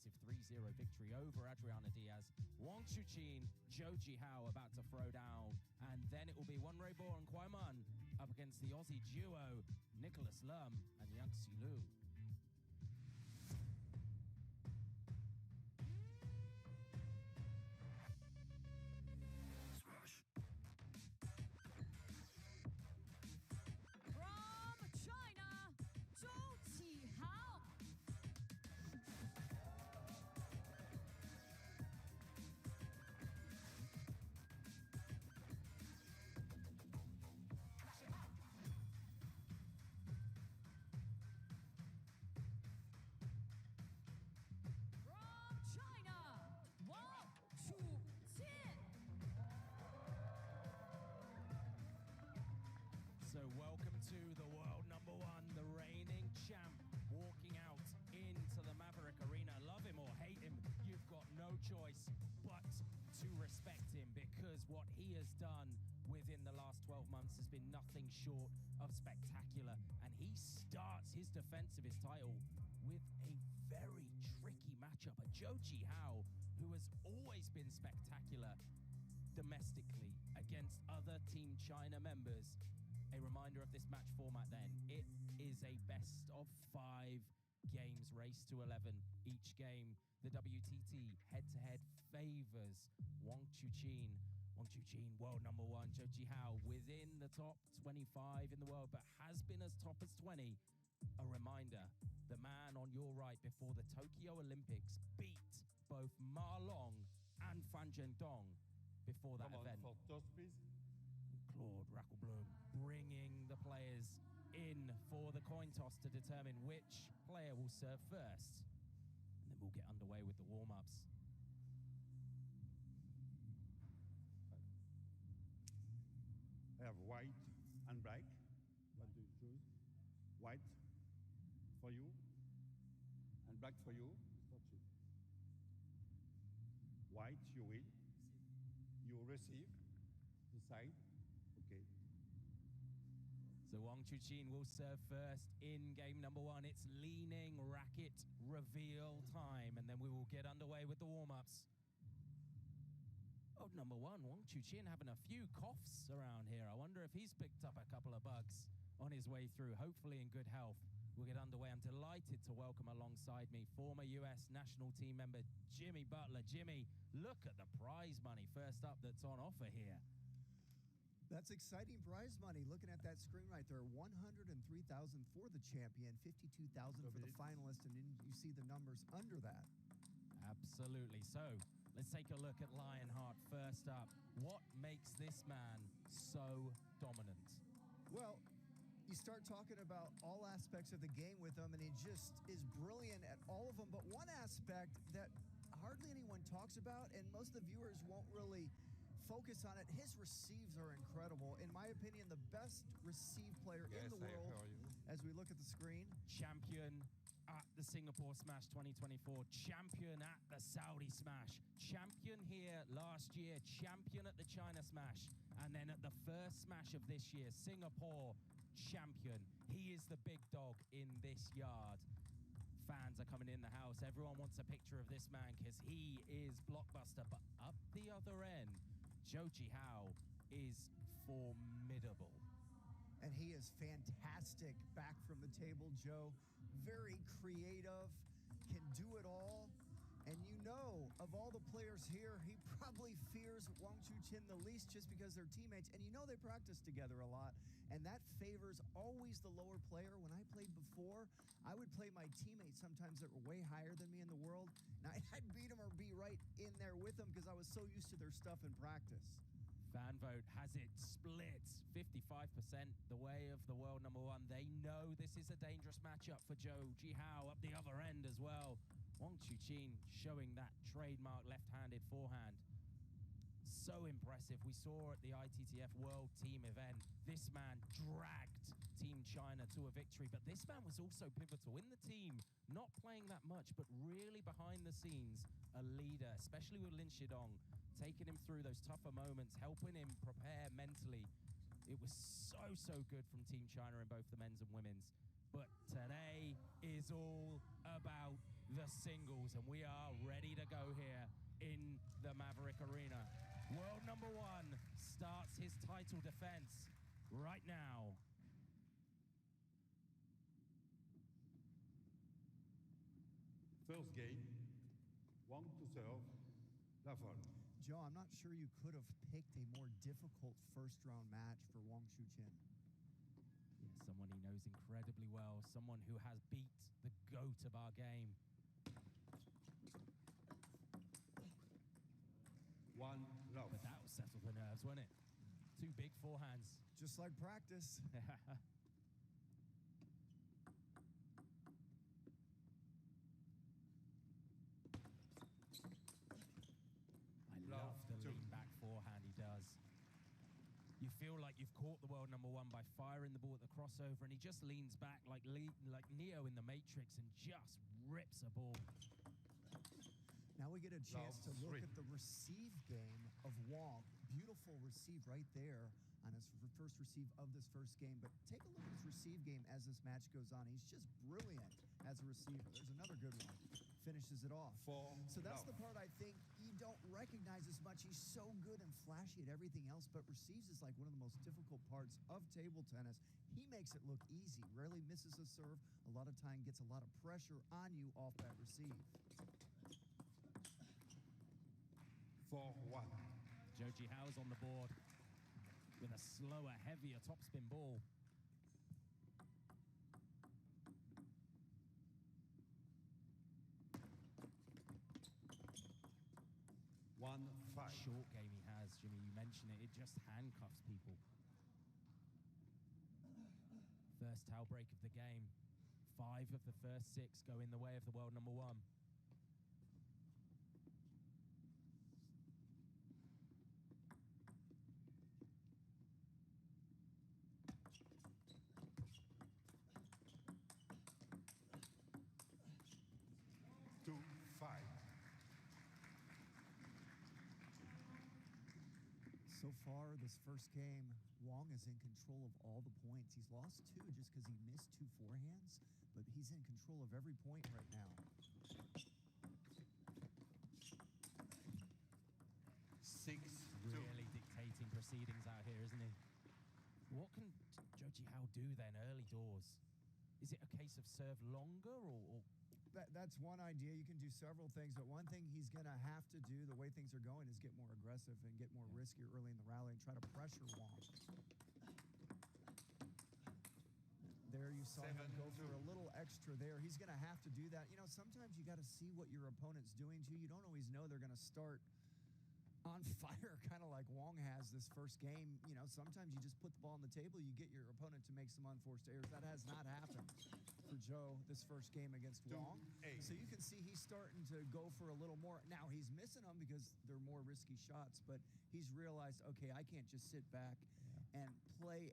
impressive 3-0 victory over Adriana Diaz. Wang Chuqin, ZHOU about to throw down, and then it will be Wenrei and Kwai Man up against the Aussie duo, Nicholas Lum and Yang Xilu. From China, Qihao. From China, Wang Chuqin. So welcome to the world number one, the reigning champ, walking out into the Maverick Arena. Love him or hate him, you've got no choice but to respect him, because what he has done within the last 12 months has been nothing short of spectacular. And he starts his defense of his title with a very tricky matchup, a Qihao, who has always been spectacular domestically against other Team China members. A reminder of this match format then. It is a best of 5 games, race to 11 each game. The WTT head-to-head favors Wang Chuqin. Wang Chuqin, world number one, ZHOU within the top 25 in the world, but has been as top as 20. A reminder, the man on your right before the Tokyo Olympics beat both Ma Long and Fan Zhendong before that event. For toast, please. Claude Rackelblum bringing the players in for the coin toss to determine which player will serve first. And then we'll get underway with the warm-ups. I have white and black. What do you choose? White for you and black for you. White, you win. You receive. Decide. Okay. So Wang Chuqin will serve first in game number one. It's leaning racket reveal time, and then we will get underway with the warm-ups. Oh, number one, Wang Chuqin having a few coughs around here. I wonder if he's picked up a couple of bugs on his way through, hopefully in good health. We'll get underway. I'm delighted to welcome alongside me former US national team member Jimmy Butler. Jimmy, look at the prize money first up that's on offer here. That's exciting prize money. Looking at that screen right there, $103,000 for the champion, $52,000 for the finalist, and then you see the numbers under that. Absolutely. So let's take a look at Lionheart first up. What makes this man so dominant? Well, you start talking about all aspects of the game with him, and he just is brilliant at all of them. But one aspect that hardly anyone talks about, and most of the viewers won't really focus on it, his receives are incredible. In my opinion, the best receive player in the world as we look at the screen. Champion at the Singapore Smash 2024, champion at the Saudi Smash, champion here last year, champion at the China Smash, and then at the first Smash of this year, Singapore champion. He is the big dog in this yard. Fans are coming in the house. Everyone wants a picture of this man because he is blockbuster. But up the other end, ZHOU is formidable. And he is fantastic back from the table, Joe. Very creative, can do it all. And you know, of all the players here, he probably fears Wang Chuqin the least just because they're teammates. And you know they practice together a lot. And that favors always the lower player. When I played before, I would play my teammates sometimes that were way higher than me in the world. And I'd beat them or be right in there with them because I was so used to their stuff in practice. Fan vote has it split 55% the way of the world number one. They know this is a dangerous matchup for ZHOU up the other end as well. Wang Chuqin showing that trademark left-handed forehand. So impressive. We saw at the ITTF World Team event, this man dragged Team China to a victory, but this man was also pivotal in the team, not playing that much, but really behind the scenes, a leader, especially with Lin Shidong, taking him through those tougher moments, helping him prepare mentally. It was so good from Team China in both the men's and women's. But today is all about the the singles, and we are ready to go here in the Maverick Arena. World number one starts his title defense right now. First game, Wang to serve, Lafol. Joe, I'm not sure you could have picked a more difficult first-round match for Wang Chuqin. Yeah, someone he knows incredibly well, someone who has beat the GOAT of our game. One love. But that will settle the nerves, won't it? Two big forehands. Just like practice. I love the lean back forehand he does. You feel like you've caught the world number one by firing the ball at the crossover, and he just leans back like Neo in the Matrix and just rips a ball. Now we get a chance to look Three. at the receive game of Wang. Beautiful receive right there on his first receive of this first game. But take a look at his receive game as this match goes on. He's just brilliant as a receiver. There's another good one. Finishes it off. So that's the part I think you don't recognize as much. He's so good and flashy at everything else, but receives is like one of the most difficult parts of table tennis. He makes it look easy, rarely misses a serve. A lot of time gets a lot of pressure on you off that receive. 4-1. Qihao is on the board with a slower, heavier topspin ball. Short game he has, Jimmy, you mentioned it, it just handcuffs people. First towel break of the game. 5 of the first 6 go in the way of the world number one. So far, this first game, Wang is in control of all the points. He's lost 2 just because he missed 2 forehands, but he's in control of every point right now. 6-2. Really dictating proceedings out here, isn't he? What can Qihao do then early doors? Is it a case of serve longer or That's one idea. You can do several things, but one thing he's going to have to do, the way things are going, is get more aggressive and get more riskier early in the rally and try to pressure Wang. There you saw him go for a little extra there. He's going to have to do that. You know, sometimes you got to see what your opponent's doing to you. You don't always know they're going to start on fire, kind of like Wang has this first game. You know, sometimes you just put the ball on the table, you get your opponent to make some unforced errors. That has not happened for ZHOU this first game against Wang. So you can see he's starting to go for a little more. Now he's missing them because they're more risky shots, but he's realized, okay, I can't just sit back and play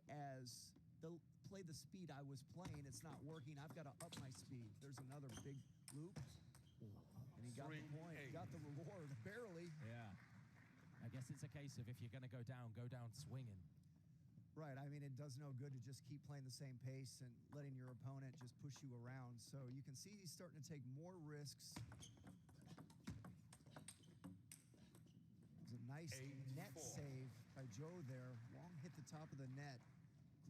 the speed I was playing. It's not working. I've got to up my speed. There's another big loop. And he got the point, got the reward, barely. Yeah. I guess it's a case of if you're going to go down swinging. Right. I mean, it does no good to just keep playing the same pace and letting your opponent just push you around. So you can see he's starting to take more risks. It was a nice net save by ZHOU there. Wang hit the top of the net.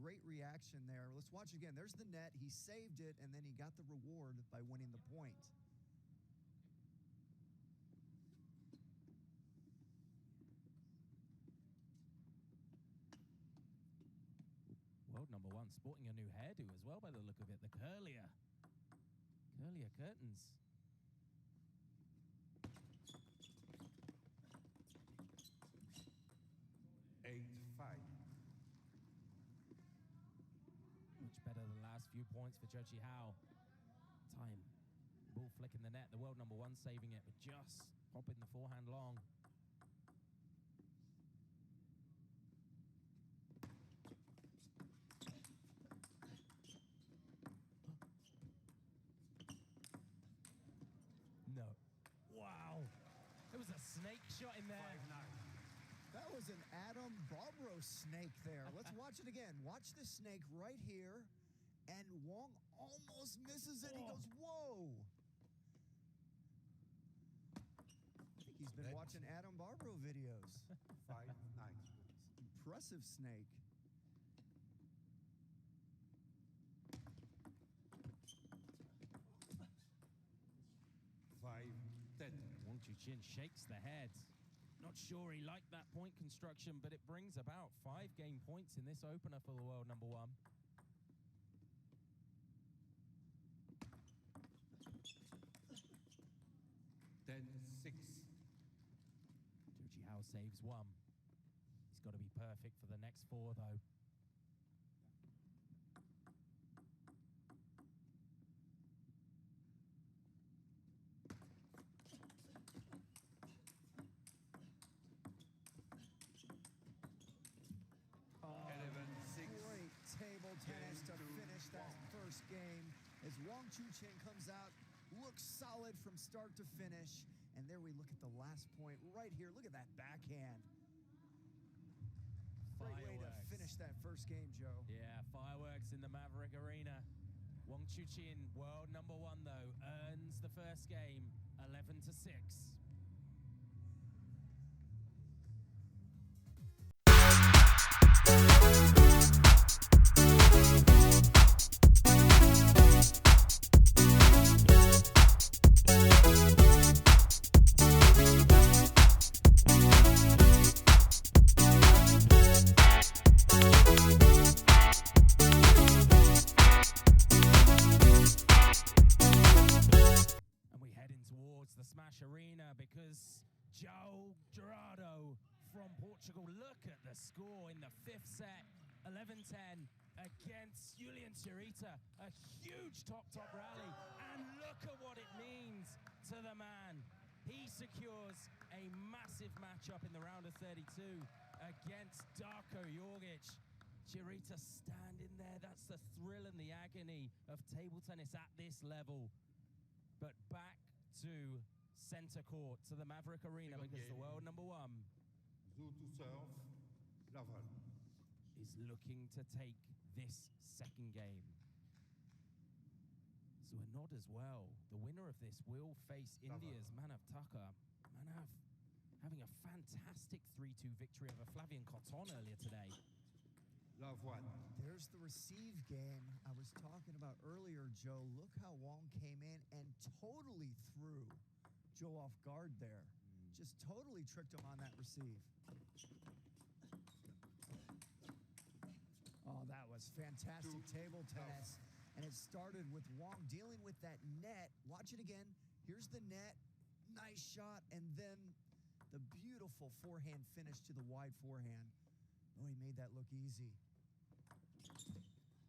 Great reaction there. Let's watch again. There's the net. He saved it, and then he got the reward by winning the point. World number one, sporting a new hairdo as well by the look of it. The curlier curtains. Much better the last few points for Qihao. Time. Ball flicking the net. The world number one saving it, but just popping the forehand long. No. Wow. There was a snake shot in there. 5-9. That was an Adam Barbaro snake there. Let's watch it again. Watch the snake right here. And Wang almost misses it. He goes, whoa. watching Adam Barbaro videos. 5, 9. Impressive snake. Five, 10. Wang Chuqin shakes the head. Not sure he liked that point construction, but it brings about 5 game points in this opener for the world number 1. 10, 6. Qihao saves 1. He's got to be perfect for the next 4, though. Great table tennis to finish that first game as Wang Chuqin comes out, looks solid from start to finish. And there we look at the last point right here. Look at that backhand. Great way to finish that first game, Joe. Yeah, fireworks in the Maverick Arena. Wang Chuqin, world number 1, though, earns the first game, 11-6. The Smash Arena because ZHOU from Portugal. Look at the score in the 5th set, 11-10 against Julian Chirita. A huge top rally, and look at what it means to the man. He secures a massive matchup in the round of 32 against Darko Jorgic. Chirita standing there, that's the thrill and the agony of table tennis at this level. But back to center court, to the Maverick Arena, because the world number 1 ZHOU to serve. Level. is looking to take this second game. So a nod as well. The winner of this will face India's Manav Thakur. Manav having a fantastic 3-2 victory over Flavien Coton earlier today. Love 1. There's the receive game I was talking about earlier, Joe. Look how Wang came in and totally threw Joe off guard there. Just totally tricked him on that receive. Oh, that was fantastic table tennis. And it started with Wang dealing with that net. Watch it again. Here's the net. Nice shot. And then the beautiful forehand finish to the wide forehand. Oh, he made that look easy.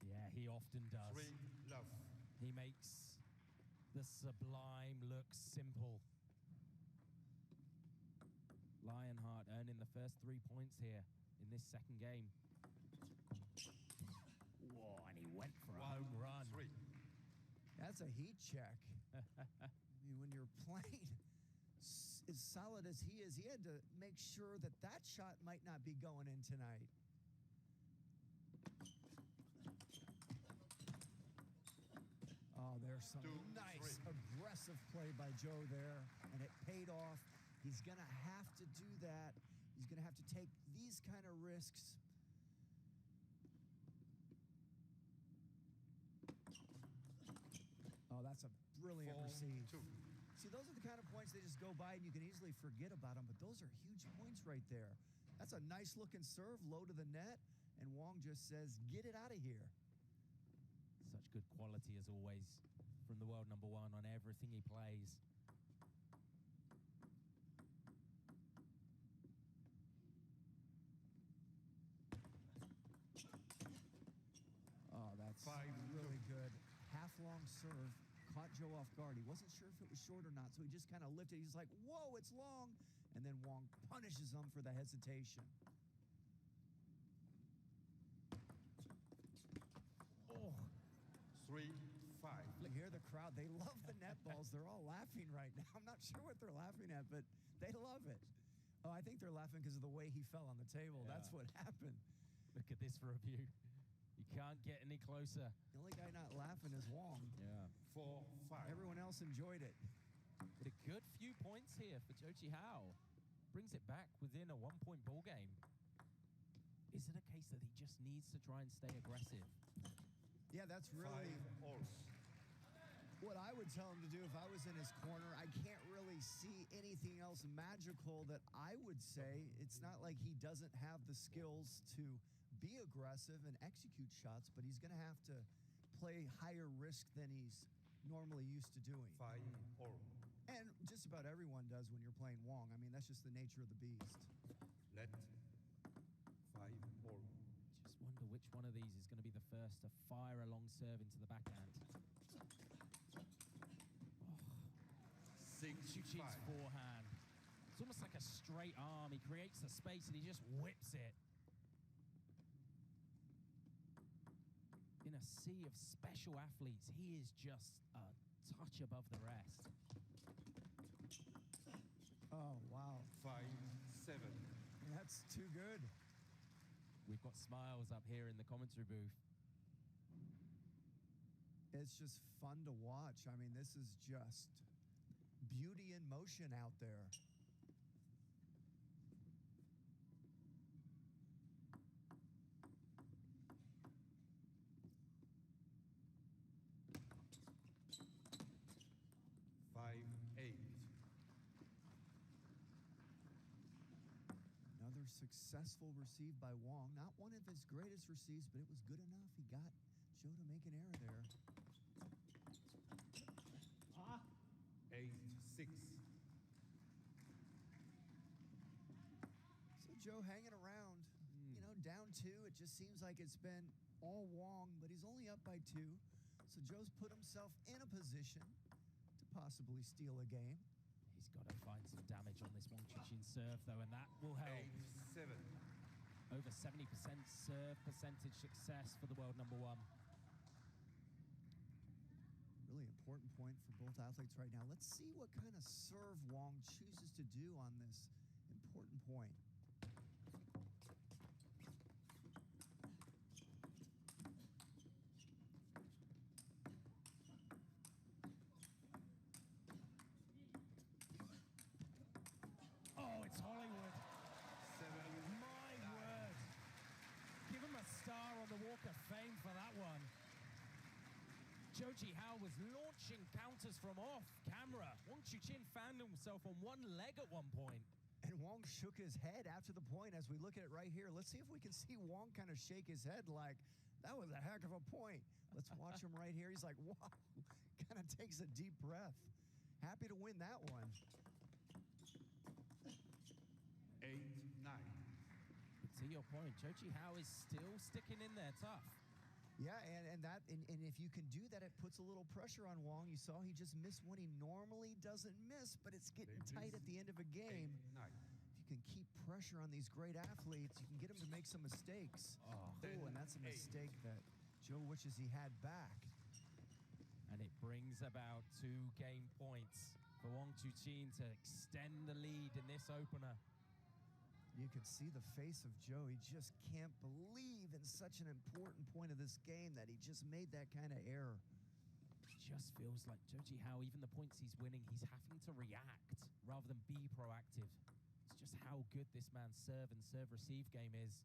Yeah, he often does. 3, love. He makes the sublime look simple. Lionheart earning the first 3 points here in this second game. Whoa, and he went for a home run. 3. That's a heat check. I mean, when you're playing as solid as he is, he had to make sure that that shot might not be going in tonight. Oh, there's some nice aggressive play by Joe there, and it paid off. He's going to have to do that. He's going to have to take these kind of risks. Oh, that's a brilliant receive. 2. See, those are the kind of points they just go by and you can easily forget about them, but those are huge points right there. That's a nice looking serve, low to the net, and Wang just says, get it out of here. Such good quality as always from the world number 1 on everything he plays. Oh, that's really good. Half-long serve, caught Joe off guard. He wasn't sure if it was short or not, so he just kind of lifted. He's like, whoa, it's long. And then Wang punishes him for the hesitation. Oh. 3, 5. Look, hear the crowd. They love the net balls. They're all laughing right now. I'm not sure what they're laughing at, but they love it. Oh, I think they're laughing because of the way he fell on the table. Yeah. That's what happened. Look at this review. You can't get any closer. The only guy not laughing is Wang. Yeah. 4, 5. Everyone else enjoyed it. But a good few points here for Qihao. brings it back within a 1-point ball game. Is it a case that he just needs to try and stay aggressive? Yeah, that's really 5-all. what I would tell him to do if I was in his corner. I can't really see anything else magical that I would say. It's not like he doesn't have the skills to be aggressive and execute shots, but he's going to have to play higher risk than he's normally used to doing. 5-all. And just about everyone does when you're playing Wong. I mean, that's just the nature of the beast. Let 5-all. Just wonder which one of these is going to be the first to fire a long serve into the backhand. Chuqin's 6-5. forehand. It's almost like a straight arm. He creates the space and he just whips it. In a sea of special athletes, he is just a touch above the rest. Oh, wow. 5-7. That's too good. We've got smiles up here in the commentary booth. It's just fun to watch. I mean, this is just beauty in motion out there. Another successful receive by Wong. Not one of his greatest receives, but it was good enough. He got Zhou to make an error there. 8-6. So Zhou hanging around, you know, down 2. It just seems like it's been all Wong, but he's only up by 2. So Zhou's put himself in a position to possibly steal a game. He's got to find some damage on this Wang Chuqin serve, though, and that will help. 8-7. Over 70% serve percentage success for the world number 1. Really important point for both athletes right now. Let's see what kind of serve Wong chooses to do on this important point. Oh, it's Hollywood. 7. My word. Give him a star on the Walk of Fame for that one. Qihao was launching counters from off camera. Wang Chuqin found himself on one leg at one point. And Wong shook his head after the point as we look at it right here. Let's see if we can see Wong kind of shake his head like, that was a heck of a point. Let's watch him right here. He's like, wow, kind of takes a deep breath. Happy to win that one. 8-9. To your point, Qihao is still sticking in there tough. Yeah, and if you can do that, it puts a little pressure on Wong. You saw he just missed one he normally doesn't miss, but it's getting tight at the end of a game. 8-9. If you can keep pressure on these great athletes, you can get them to make some mistakes. Oh. And that's a mistake that Zhou wishes he had back. And it brings about 2 game points for Wang Chuqin to extend the lead in this opener. You can see the face of Zhou. He just can't believe in such an important point of this game that he just made that kind of error. It just feels like Qihao, even the points he's winning, he's having to react rather than be proactive. It's just how good this man's serve and serve-receive game is.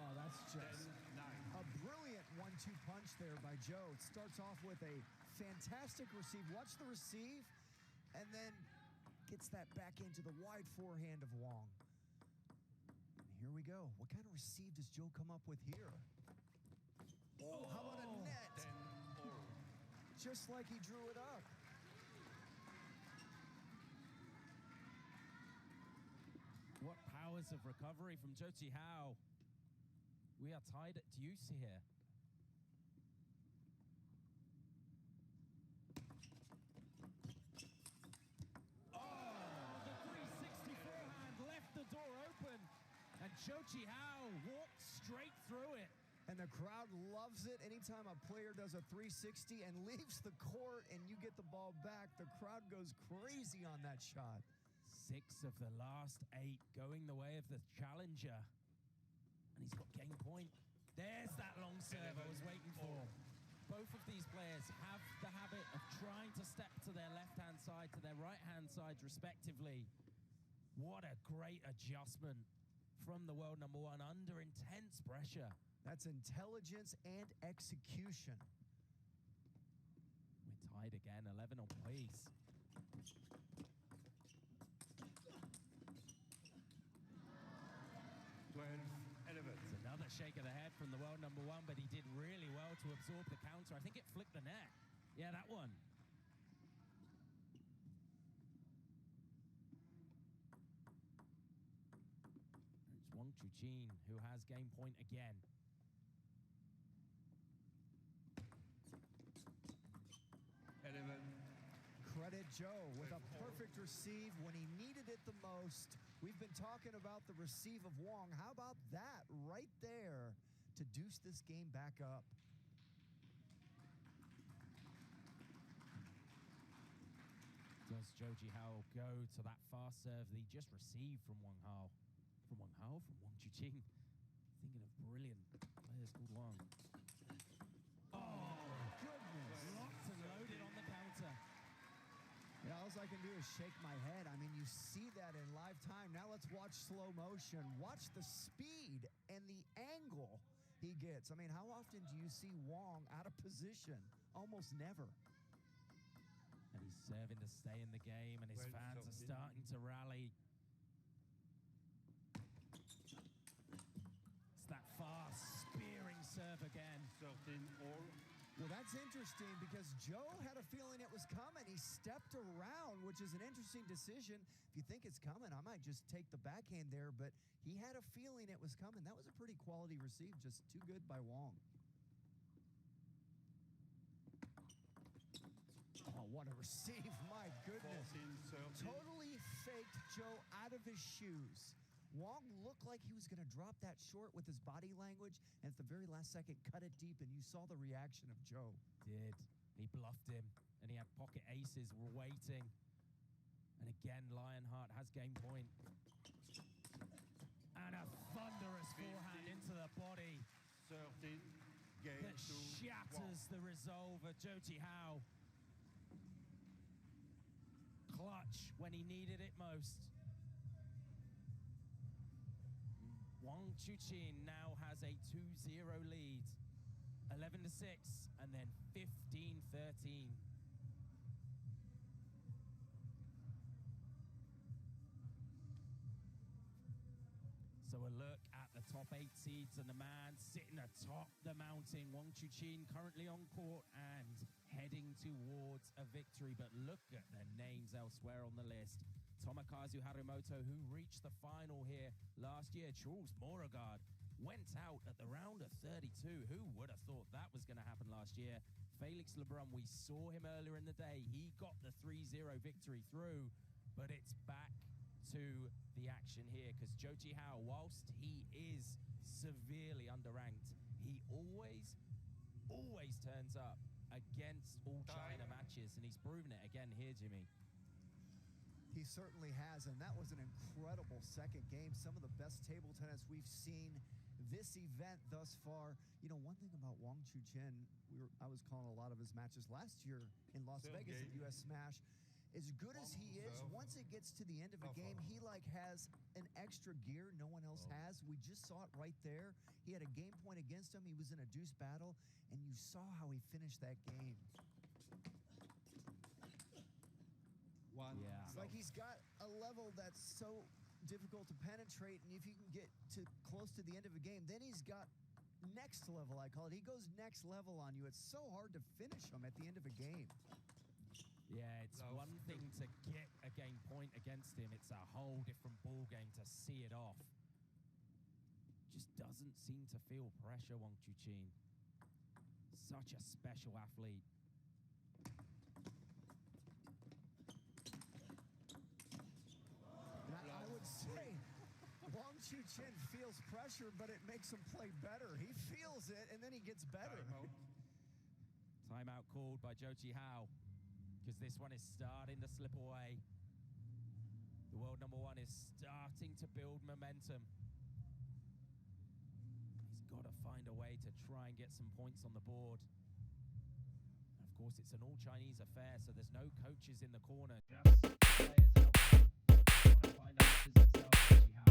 Oh, that's just 10-9. a brilliant 1-2 punch there by Zhou. It starts off with a fantastic receive. Watch the receive, and then gets that back into the wide forehand of Wong. And here we go. What kind of receive does Zhou come up with here? Oh, how about a net? 10-4. Just like he drew it up. What powers of recovery from Qihao. We are tied at deuce here. And Qihao walked straight through it. And the crowd loves it. Anytime a player does a 360 and leaves the court and you get the ball back, the crowd goes crazy on that shot. 6 of the last 8 going the way of the challenger. And he's got game point. There's that long serve I was waiting for. Both of these players have the habit of trying to step to their left-hand side side to their right-hand sides, respectively. What a great adjustment from the world number one under intense pressure. That's intelligence and execution. We're tied again, 11 on pace. 12-11. It's another shake of the head from the world number one, but he did really well to absorb the counter. I think it flicked the net. Yeah, that one. It's Wang Chuqin who has game point again. Credit Zhou with a perfect receive when he needed it the most. We've been talking about the receive of Wang. How about that right there to deuce this game back up? Does Qihao go to that fast serve that he just received from Wang Hao? From Wang Hao? From Wang Chuqin? Thinking of brilliant players called Wang. Oh, goodness. Locked and loaded on the counter. Yeah, all I can do is shake my head. I mean, you see that in live time. Now let's watch slow motion. Watch the speed and the angle he gets. I mean, how often do you see Wang out of position? Almost never. And he's serving to stay in the game, and his fans are starting to rally. It's that fast, spearing serve again. 13-all. Well, that's interesting because Zhou had a feeling it was coming. He stepped around, which is an interesting decision. If you think it's coming, I might just take the backhand there, but he had a feeling it was coming. That was a pretty quality receive, just too good by Wang. Oh, what a receive, my goodness. 14-13. Totally faked Zhou out of his shoes. Wang looked like he was going to drop that short with his body language, and at the very last second, cut it deep, and you saw the reaction of Zhou. Did. He bluffed him, and he had pocket aces were waiting. And again, Lionheart has game point. And a thunderous forehand into the body 13. Game that to shatters Wang. the resolve of Qihao. Clutch when he needed it most. Wang Chuqin now has a 2-0 lead. 11-6 and then 15-13. So a look at the top 8 seeds and the man sitting atop the mountain. Wang Chuqin currently on court and heading towards a victory. But look at the names elsewhere on the list. Tomokazu Harimoto, who reached the final here last year. Charles Beauregard went out at the round of 32. Who would have thought that was going to happen last year? Felix Lebrun, we saw him earlier in the day. He got the 3-0 victory through, but it's back to the action here because Qihao, whilst he is severely underranked, he always turns up against all China matches, and he's proven it again here, Jimmy. He certainly has, and that was an incredible second game. Some of the best table tennis we've seen this event thus far. You know, one thing about Wang Chuqin, I was calling a lot of his matches last year in Las Vegas at US Smash. As good as he is, once it gets to the end of a game, he like has an extra gear no one else has. We just saw it right there. He had a game point against him. He was in a deuce battle, and you saw how he finished that game. Yeah. It's like he's got a level that's so difficult to penetrate, and if you can get to close to the end of a game, then he's got next level, I call it. He goes next level on you. It's so hard to finish him at the end of a game. Yeah, it's one thing to get a game point against him. It's a whole different ball game to see it off. Just doesn't seem to feel pressure, Wang Chuqin. Such a special athlete. I would say Wang Chuqin feels pressure, but it makes him play better. He feels it, and then he gets better. Timeout called by Qihao because this one is starting to slip away. The world number one is starting to build momentum. He's got to find a way to try and get some points on the board. And of course, it's an all-Chinese affair, so there's no coaches in the corner. Just players out there. Gotta find answers themselves, Qihao.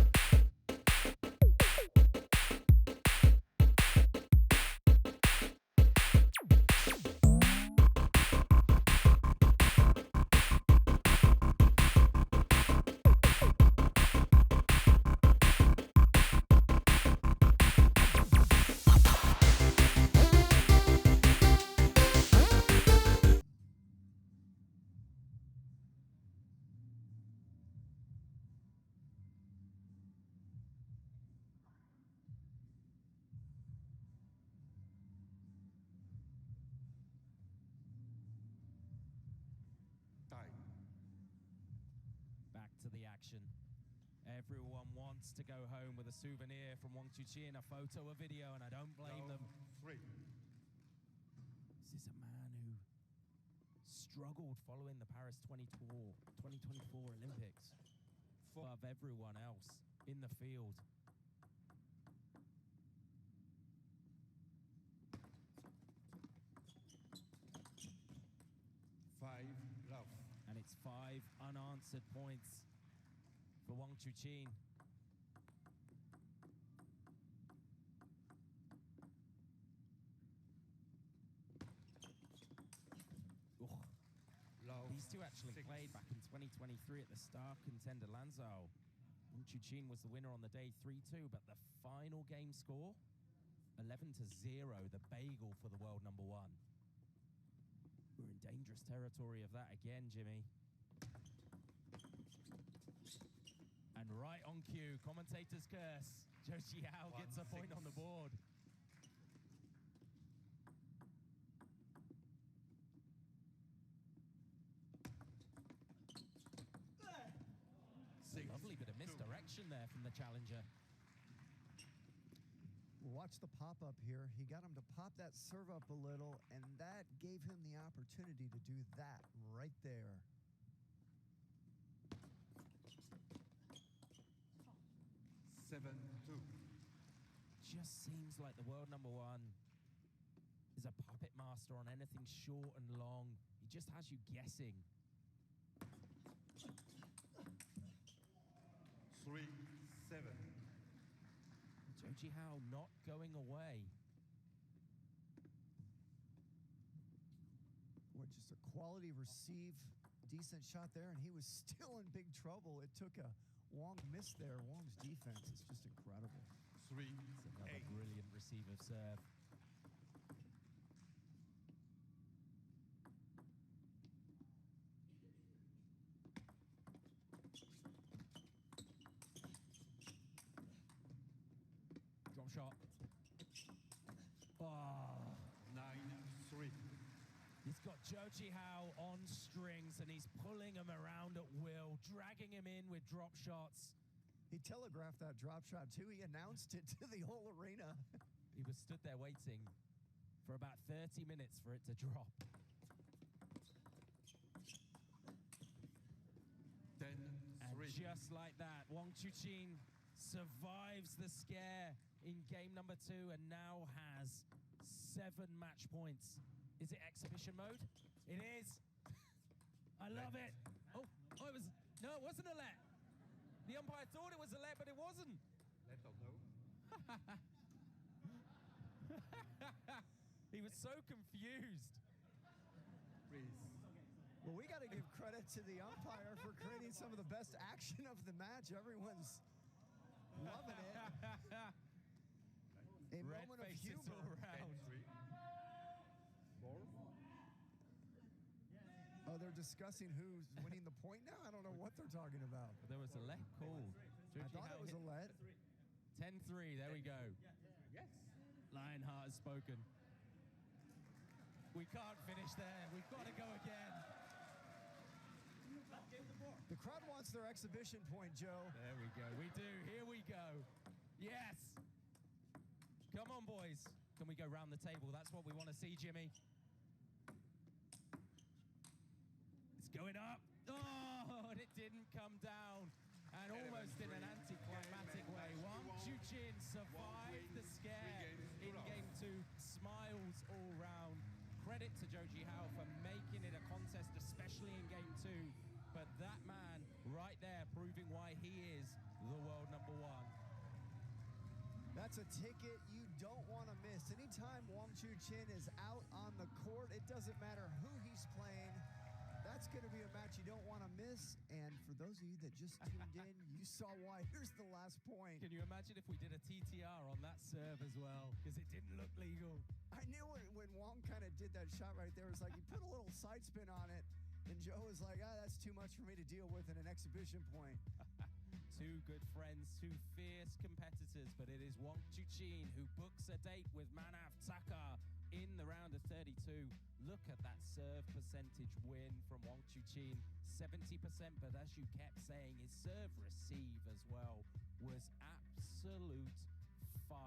Time. Back to the action. Everyone wants to go home with a souvenir from Chuqin, a photo, a video, and I don't blame them. 3. This is a man who struggled following the Paris 2024 Olympics. Above everyone else in the field. 5 love. And it's 5 unanswered points for Chuqin. Love. These two actually 6. played back in 2023 at the star contender Lanzhou. Chuqin was the winner on the day 3-2, but the final game score 11-0, the bagel for the world number 1. We're in dangerous territory of that again, Jimmy. And right on cue, commentator's curse. Qihao gets a point on the board. Lovely bit of misdirection there from the challenger. Watch the pop-up here. He got him to pop that serve up a little, and that gave him the opportunity to do that right there. Seven, 2. Just seems like the world number 1 is a puppet master on anything short and long. He just has you guessing. 3, 7. Qihao not going away. What, just a quality receive, decent shot there, and he was still in big trouble. It took a Wang miss there. Wang's defense is just incredible. 3, It's another 8. brilliant receive of serve. Drop shot. Oh. 9, 3. He's got Qihao on strings, and he's pulling him around at will, dragging him in with drop shots. He telegraphed that drop shot, too. He announced it to the whole arena. He was stood there waiting for about 30 minutes for it to drop. 10, And 3. just like that, Chuqin survives the scare in game number 2 and now has 7 match points. Is it exhibition mode? It is. I love it. Oh, it was. No, it wasn't a let. The umpire thought it was a let, but it wasn't. Let or no? He was so confused. Please. Well, we got to give credit to the umpire for creating some of the best action of the match. Everyone's loving it. A Red moment of faces humor. all round. 3. 4. Oh, they're discussing who's winning the point now? I don't know what they're talking about. There was a let called. I thought it was a let. 10-3, there we go. Yes. Lionheart has spoken. We can't finish there. We've got to go again. The crowd wants their exhibition point, Joe. There we go. We do. Here we go. Yes. Come on, boys. Can we go round the table? That's what we want to see, Jimmy. It's going up. Oh, and it didn't come down. And almost in an anticlimactic way. Chuqin survived the scare in game 2. Smiles all round. credit to ZHOU Qihao for making it a contest, especially in game 2. But that man right there proving why he is the world number 1. That's a ticket you don't want to miss. Anytime Chuqin is out on the court, it doesn't matter who he's playing. That's going to be a match you don't want to miss. And for those of you that just tuned in, you saw why. Here's the last point. Can you imagine if we did a TTR on that serve as well? Because it didn't look legal. I knew it when Wang kind of did that shot right there. It was like he put a little side spin on it. And ZHOU was like, that's too much for me to deal with in an exhibition point. Two good friends, two fierce competitors, but it is Chuqin who books a date with Manav Taka in the round of 32. Look at that serve percentage win from Chuqin, 70%, but as you kept saying, his serve receive as well was absolute fire.